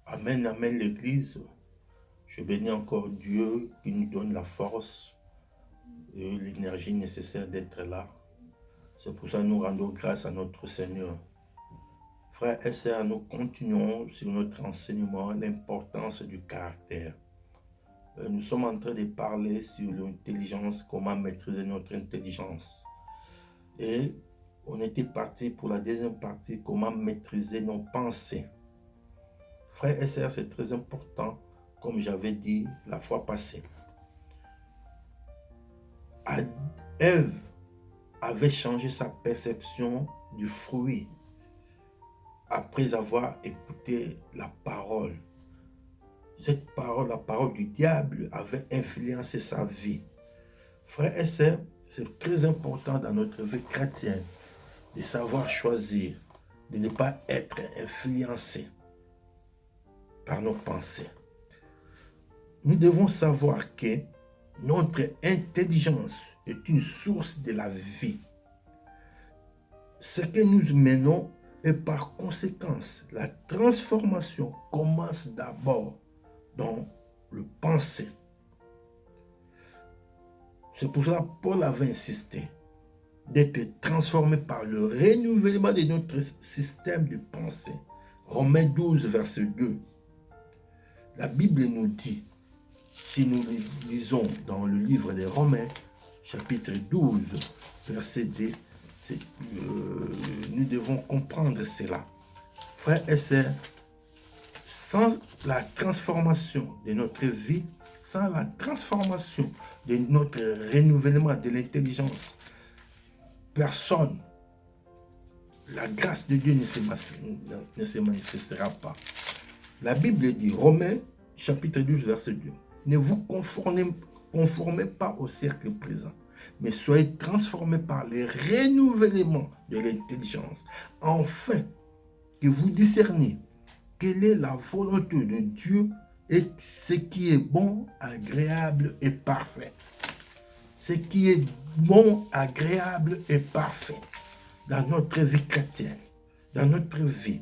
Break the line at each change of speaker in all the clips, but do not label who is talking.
Amen, amen, l'Église. Je bénis encore Dieu qui nous donne la force et l'énergie nécessaire d'être là. C'est pour ça que nous rendons grâce à notre Seigneur. Frères et sœurs, nous continuons sur notre enseignement l'importance du caractère. Nous sommes en train de parler sur l'intelligence, comment maîtriser notre intelligence. Et on était parti pour la deuxième partie, comment maîtriser nos pensées. Frères et sœurs, c'est très important, comme j'avais dit la fois passée. Ève avait changé sa perception du fruit après avoir écouté la parole. Cette parole, la parole du diable, avait influencé sa vie. Frères et sœurs, c'est très important dans notre vie chrétienne de savoir choisir, de ne pas être influencé par nos pensées. Nous devons savoir que notre intelligence est une source de la vie. Ce que nous menons et par conséquence, la transformation commence d'abord dans le pensée. C'est pour cela que Paul avait insisté d'être transformé par le renouvellement de notre système de pensée. Romains 12, verset 2. La Bible nous dit, si nous lisons dans le livre des Romains, chapitre 12, verset 2, nous devons comprendre cela. Frères et sœurs, sans la transformation de notre vie, sans la transformation de notre renouvellement de l'intelligence, personne, la grâce de Dieu ne se manifestera pas. La Bible dit, Romains, chapitre 12, verset 2, ne vous conformez pas au siècle présent, mais soyez transformés par le renouvellement de l'intelligence, afin que vous discerniez quelle est la volonté de Dieu et ce qui est bon, agréable et parfait. Ce qui est bon, agréable et parfait dans notre vie chrétienne, dans notre vie.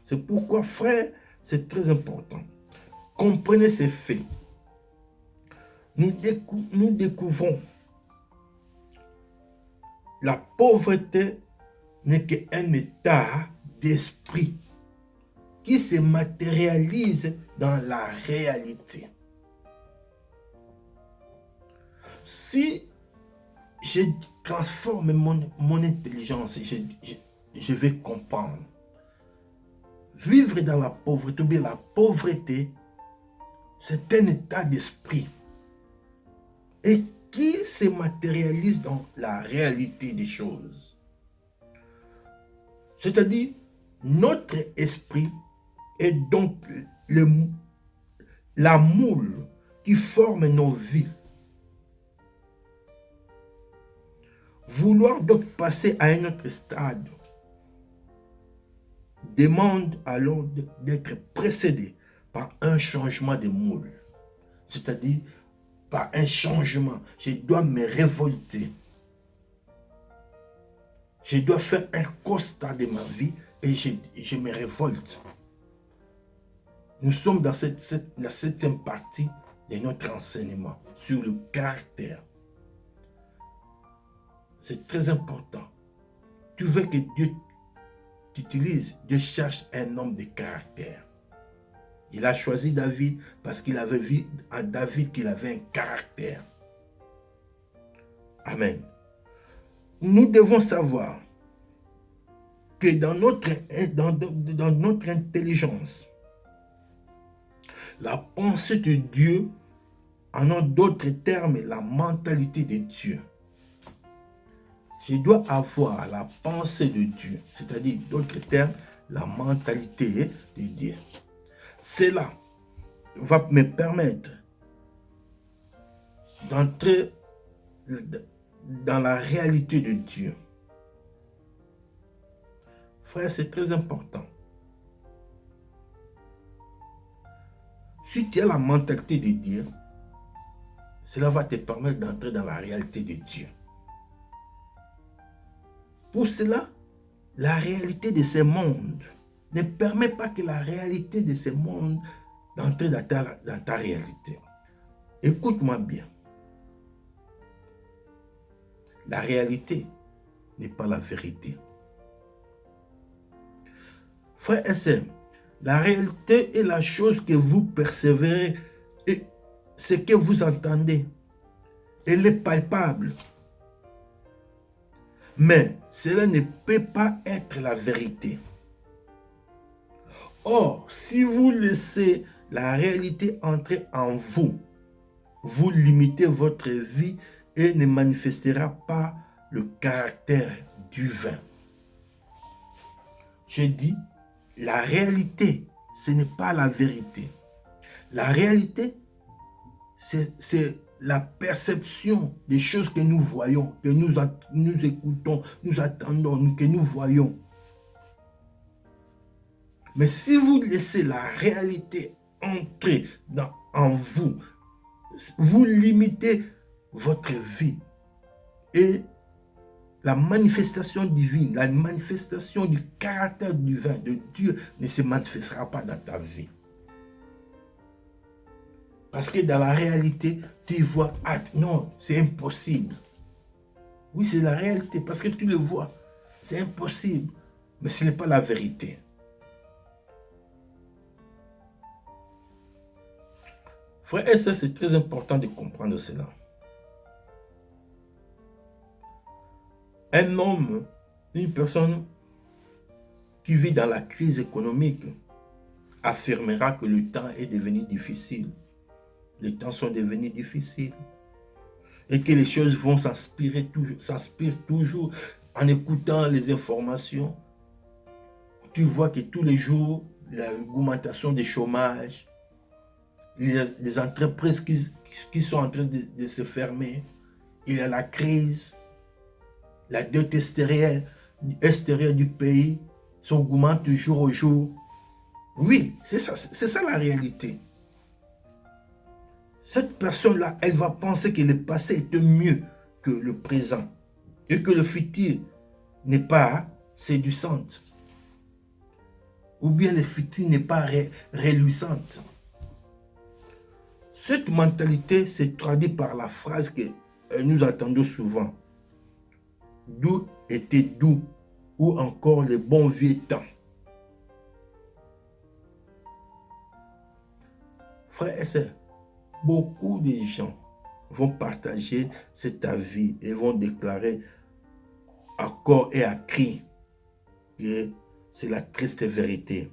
C'est pourquoi, frère, c'est très important. Comprenez ces faits. Nous découvrons la pauvreté n'est qu'un état d'esprit qui se matérialise dans la réalité. Si je transforme mon intelligence, je vais comprendre. Vivre dans la pauvreté, ou bien la pauvreté, c'est un état d'esprit et qui se matérialise dans la réalité des choses. C'est-à-dire, notre esprit est donc la moule qui forme nos vies. Vouloir donc passer à un autre stade demande alors d'être précédé par un changement de moule. C'est-à-dire, par un changement, je dois me révolter. Je dois faire un constat de ma vie et je me révolte. Nous sommes dans la septième partie de notre enseignement sur le caractère. C'est très important. Tu veux que Dieu t'utilise, Dieu cherche un homme de caractère. Il a choisi David parce qu'il avait vu en David qu'il avait un caractère. Amen. Nous devons savoir que dans notre intelligence, la pensée de Dieu, en d'autres termes, la mentalité de Dieu. Je dois avoir la pensée de Dieu, c'est-à-dire, d'autres termes, la mentalité de Dieu. Cela va me permettre d'entrer dans la réalité de Dieu. Frère, c'est très important. Si tu as la mentalité de Dieu, cela va te permettre d'entrer dans la réalité de Dieu. Pour cela, la réalité de ce monde ne permet pas que la réalité de ce monde entre dans ta réalité. Écoute-moi bien. La réalité n'est pas la vérité. Frères et sœurs, la réalité est la chose que vous percevez et ce que vous entendez. Elle est palpable. Mais cela ne peut pas être la vérité. Or, si vous laissez la réalité entrer en vous, vous limitez votre vie et ne manifestera pas le caractère divin. Je dis, la réalité, ce n'est pas la vérité. La réalité, c'est la perception des choses que nous voyons, que nous écoutons, nous attendons, que nous voyons. Mais si vous laissez la réalité entrer en vous, vous limitez votre vie et la manifestation divine, la manifestation du caractère divin de Dieu ne se manifestera pas dans ta vie. Parce que dans la réalité, tu vois, ah non, c'est impossible. Oui, c'est la réalité, parce que tu le vois. C'est impossible, mais ce n'est pas la vérité. Frères et sœurs, c'est très important de comprendre cela. Un homme, une personne qui vit dans la crise économique affirmera que le temps est devenu difficile. Les temps sont devenus difficiles. Et que les choses vont s'inspirer toujours en écoutant les informations. Tu vois que tous les jours, l'augmentation du chômage, les entreprises qui sont en train de se fermer, il y a la crise, la dette extérieure du pays s'augmente jour au jour. Oui, c'est ça la réalité. Cette personne-là, elle va penser que le passé était mieux que le présent et que le futur n'est pas séduisant. Ou bien le futur n'est pas réluisante. Cette mentalité se traduit par la phrase que nous entendons souvent. D'où était doux, ou encore les bons vieux temps. Frères et sœurs, beaucoup de gens vont partager cet avis et vont déclarer à corps et à cri que c'est la triste vérité.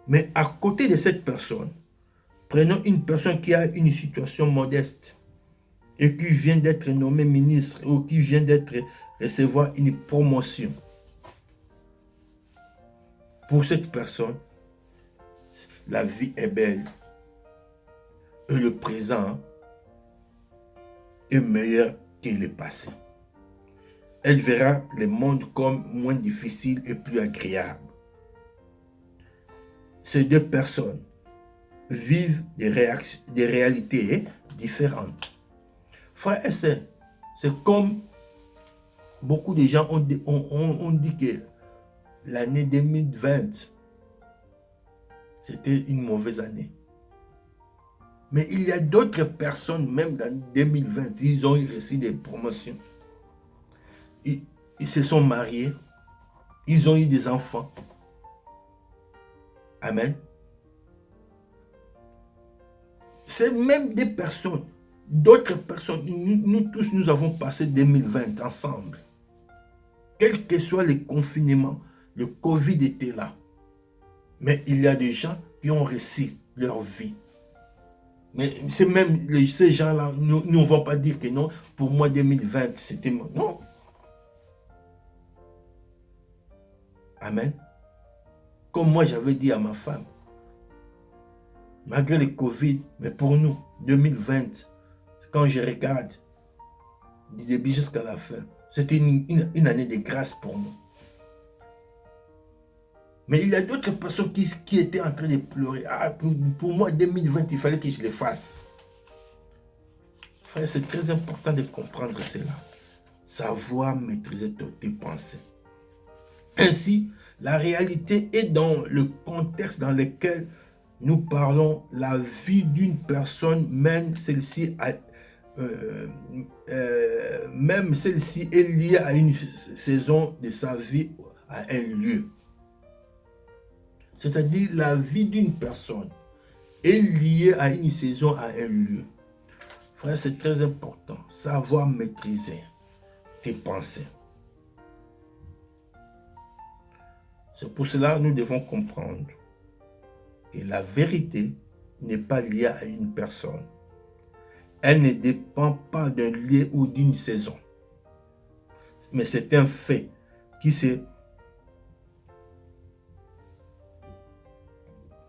Mais à côté de cette personne, prenons une personne qui a une situation modeste et qui vient d'être nommé ministre ou qui vient recevoir une promotion. Pour cette personne, la vie est belle et le présent est meilleur que le passé. Elle verra le monde comme moins difficile et plus agréable. Ces deux personnes vivent des réalités différentes. Frères et sœurs, c'est comme beaucoup de gens ont dit que l'année 2020, c'était une mauvaise année. Mais il y a d'autres personnes, même dans 2020, ils ont reçu des promotions. Ils se sont mariés, ils ont eu des enfants. Amen. C'est même des personnes, d'autres personnes, nous tous, nous avons passé 2020 ensemble. Quel que soit le confinement, le Covid était là. Mais il y a des gens qui ont réussi leur vie. Mais c'est même ces gens-là, nous ne vont pas dire que non, pour moi 2020, c'était moi. Non. Amen. Comme moi j'avais dit à ma femme, malgré le Covid, mais pour nous, 2020, quand je regarde du début jusqu'à la fin, c'était une année de grâce pour nous. Mais il y a d'autres personnes qui étaient en train de pleurer. Ah, pour moi, 2020, il fallait que je le fasse. Frère, c'est très important de comprendre cela. Savoir maîtriser tes pensées. Ainsi, la réalité est dans le contexte dans lequel nous parlons. La vie d'une personne, même celle-ci est liée à une saison de sa vie, à un lieu. C'est-à-dire, la vie d'une personne est liée à une saison, à un lieu. Frère, c'est très important. Savoir maîtriser tes pensées. C'est pour cela que nous devons comprendre que la vérité n'est pas liée à une personne. Elle ne dépend pas d'un lieu ou d'une saison. Mais c'est un fait qui se...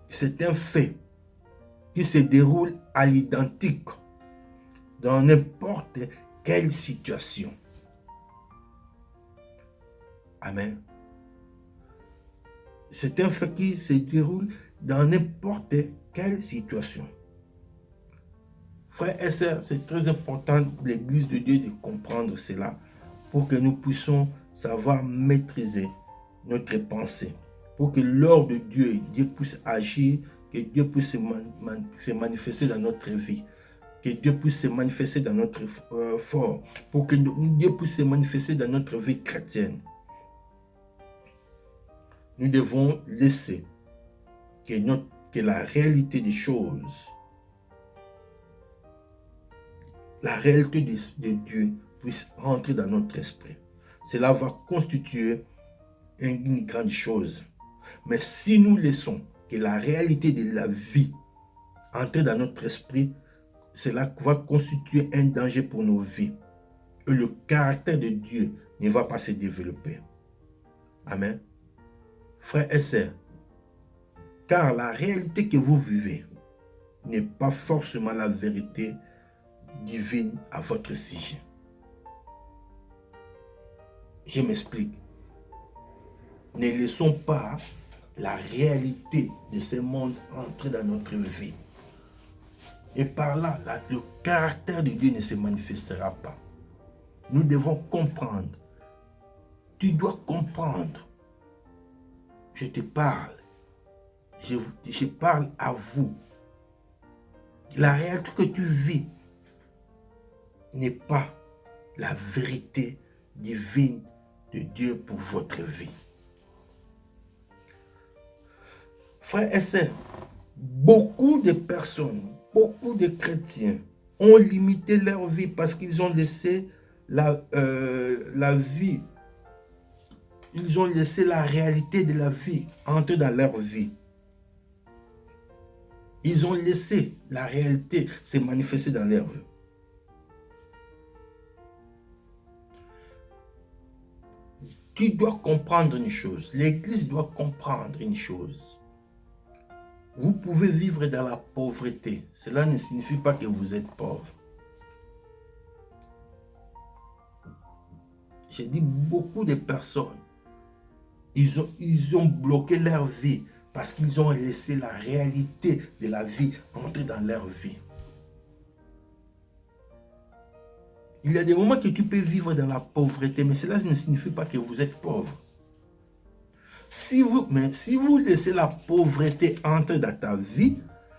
C'est un fait qui se déroule à l'identique dans n'importe quelle situation. Amen. C'est un fait qui se déroule dans n'importe quelle situation. Frères et sœurs, c'est très important pour l'Église de Dieu de comprendre cela pour que nous puissions savoir maîtriser notre pensée. Pour que l'ordre de Dieu, Dieu puisse agir, que Dieu puisse se manifester dans notre vie. Que Dieu puisse se manifester dans notre fort. Pour que Dieu puisse se manifester dans notre vie chrétienne. Nous devons laisser que la réalité des choses, la réalité de Dieu puisse entrer dans notre esprit. Cela va constituer une grande chose. Mais si nous laissons que la réalité de la vie entre dans notre esprit, cela va constituer un danger pour nos vies. Et le caractère de Dieu ne va pas se développer. Amen. Frères et sœurs, car la réalité que vous vivez n'est pas forcément la vérité divine à votre sujet. Je m'explique. Ne laissons pas la réalité de ce monde entrer dans notre vie. Et par là, le caractère de Dieu ne se manifestera pas. Nous devons comprendre. Tu dois comprendre. Je te parle. Je parle à vous. La réalité que tu vis n'est pas la vérité divine de Dieu pour votre vie. Frères et sœurs, beaucoup de personnes, beaucoup de chrétiens ont limité leur vie parce qu'ils ont laissé la vie, ils ont laissé la réalité de la vie entrer dans leur vie. Ils ont laissé la réalité se manifester dans leur vie. Tu dois comprendre une chose. L'Église doit comprendre une chose. Vous pouvez vivre dans la pauvreté. Cela ne signifie pas que vous êtes pauvre. J'ai dit beaucoup de personnes, ils ont bloqué leur vie parce qu'ils ont laissé la réalité de la vie entrer dans leur vie. Il y a des moments que tu peux vivre dans la pauvreté, mais cela ne signifie pas que vous êtes pauvre. Si vous laissez la pauvreté entrer dans ta vie,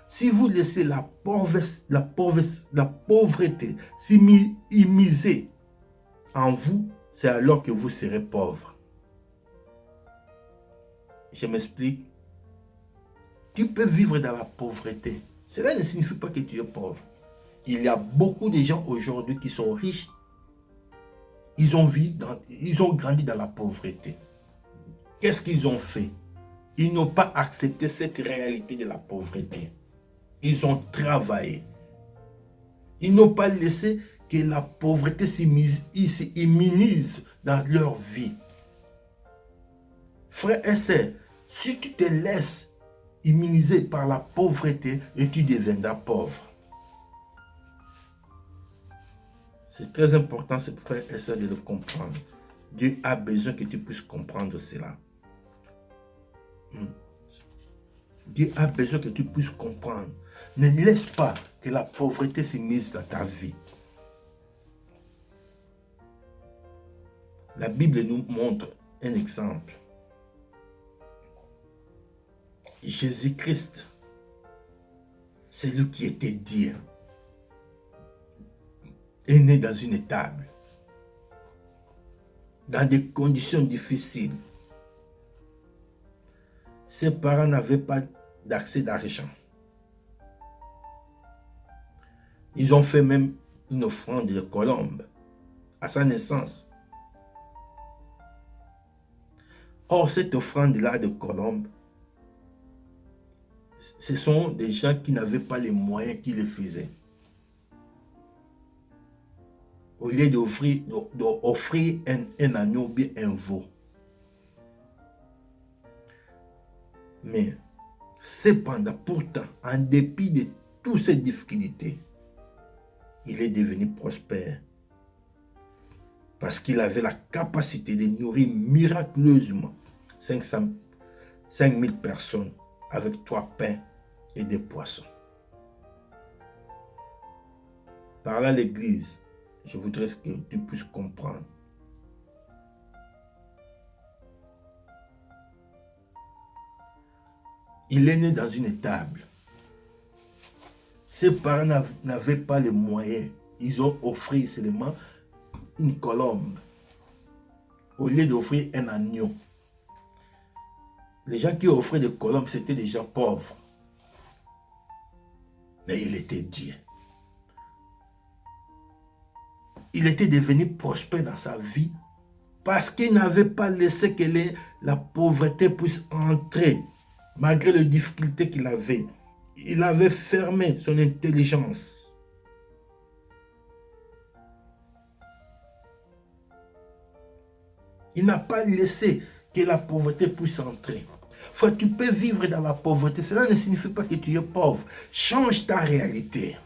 si vous laissez la pauvreté s'immiscer en vous, c'est alors que vous serez pauvre. Je m'explique. Tu peux vivre dans la pauvreté. Cela ne signifie pas que tu es pauvre. Il y a beaucoup de gens aujourd'hui qui sont riches. Ils ont grandi dans la pauvreté. Qu'est-ce qu'ils ont fait? Ils n'ont pas accepté cette réalité de la pauvreté. Ils ont travaillé. Ils n'ont pas laissé que la pauvreté s'immisce dans leur vie. Frère et sœur, si tu te laisses immuniser par la pauvreté, et tu deviendras pauvre. C'est très important, frère et sœur, de le comprendre. Dieu a besoin que tu puisses comprendre cela. Dieu a besoin que tu puisses comprendre. Ne laisse pas que la pauvreté s'immisce dans ta vie. La Bible nous montre un exemple. Jésus-Christ, c'est lui qui était Dieu, est né dans une étable, dans des conditions difficiles. Ses parents n'avaient pas d'accès d'argent. Ils ont fait même une offrande de colombe à sa naissance. Or, cette offrande-là de colombe, ce sont des gens qui n'avaient pas les moyens qui le faisaient. Au lieu d'offrir un agneau ou bien un veau. Mais, cependant, pourtant, en dépit de toutes ces difficultés, il est devenu prospère. Parce qu'il avait la capacité de nourrir miraculeusement 5000 personnes avec 3 pains et des poissons. Par là, l'Église, je voudrais que tu puisses comprendre. Il est né dans une étable. Ses parents n'avaient pas les moyens. Ils ont offert seulement une colombe au lieu d'offrir un agneau. Les gens qui offraient des colombes, c'était des gens pauvres. Mais il était Dieu. Il était devenu prospère dans sa vie parce qu'il n'avait pas laissé que la pauvreté puisse entrer. Malgré les difficultés qu'il avait, il avait fermé son intelligence. Il n'a pas laissé que la pauvreté puisse entrer. Frère, tu peux vivre dans la pauvreté. Cela ne signifie pas que tu es pauvre. Change ta réalité.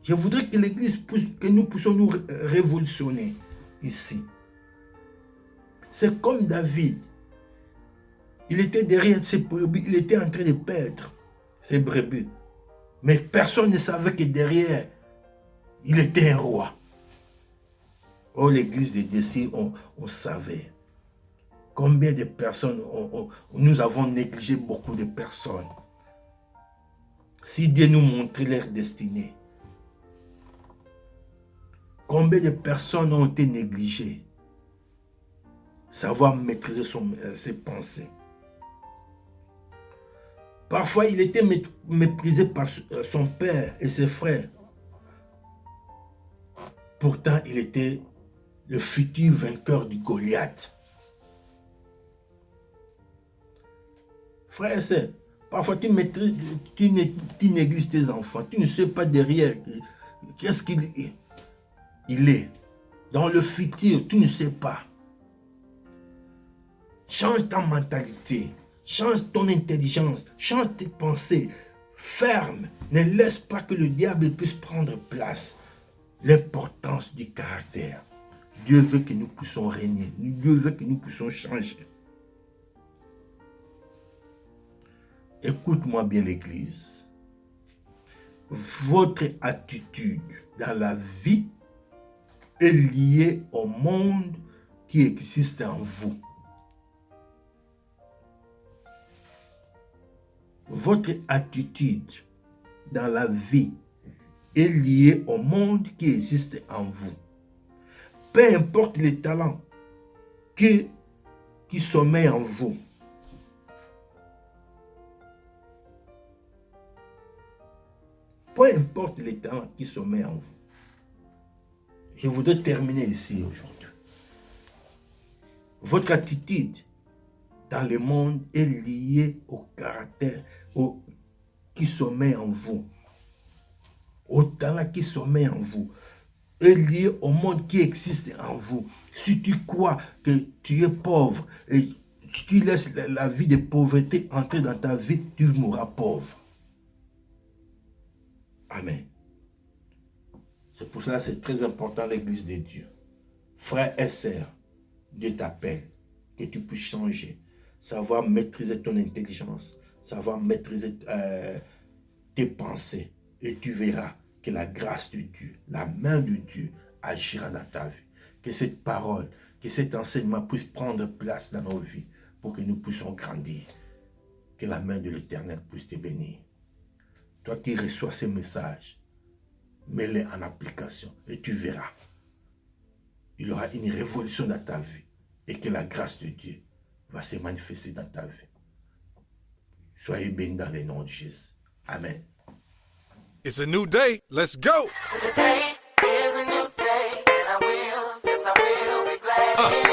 Je voudrais que l'Église puisse, que nous puissions nous révolutionner ici. C'est comme David. Il était derrière ses brebis. Il était en train de perdre ses brebis. Mais personne ne savait que derrière, il était un roi. Oh, l'Église de Dessine, on savait. Combien de personnes, nous avons négligé beaucoup de personnes. Si Dieu nous montrait leur destinée, combien de personnes ont été négligées? Savoir maîtriser ses pensées. Parfois, il était méprisé par son père et ses frères. Pourtant, il était le futur vainqueur du Goliath. Frère et sœur, parfois tu négliges tes enfants. Tu ne sais pas derrière qu'est-ce qu'il est. Dans le futur, tu ne sais pas. Change ta mentalité. Change ton intelligence. Change tes pensées. Ferme. Ne laisse pas que le diable puisse prendre place. L'importance du caractère. Dieu veut que nous puissions régner. Dieu veut que nous puissions changer. Écoute-moi bien, l'Église. Votre attitude dans la vie est liée au monde qui existe en vous. Votre attitude dans la vie est liée au monde qui existe en vous. Peu importe les talents qui sommeillent en vous. Peu importe les talents qui sommeillent en vous. Je voudrais terminer ici aujourd'hui. Votre attitude dans le monde est liée au caractère qui sommeille en vous. Au talent qui sommeille en vous. Est lié au monde qui existe en vous. Si tu crois que tu es pauvre et tu laisses la vie de pauvreté entrer dans ta vie, tu mourras pauvre. Amen. C'est pour cela que c'est très important l'Église de Dieu. Frères et sœurs, Dieu t'appelle que tu puisses changer, savoir maîtriser ton intelligence, savoir maîtriser tes pensées, et tu verras que la grâce de Dieu, la main de Dieu agira dans ta vie. Que cette parole, que cet enseignement puisse prendre place dans nos vies pour que nous puissions grandir. Que la main de l'Éternel puisse te bénir. Toi qui reçois ces messages, mets-les en application et tu verras. Il y aura une révolution dans ta vie et que la grâce de Dieu va se manifester dans ta vie. Soyez bénis dans le nom de Jésus. Amen.
It's a new day. Let's go.
Today is a new day, and I will, yes I will be glad.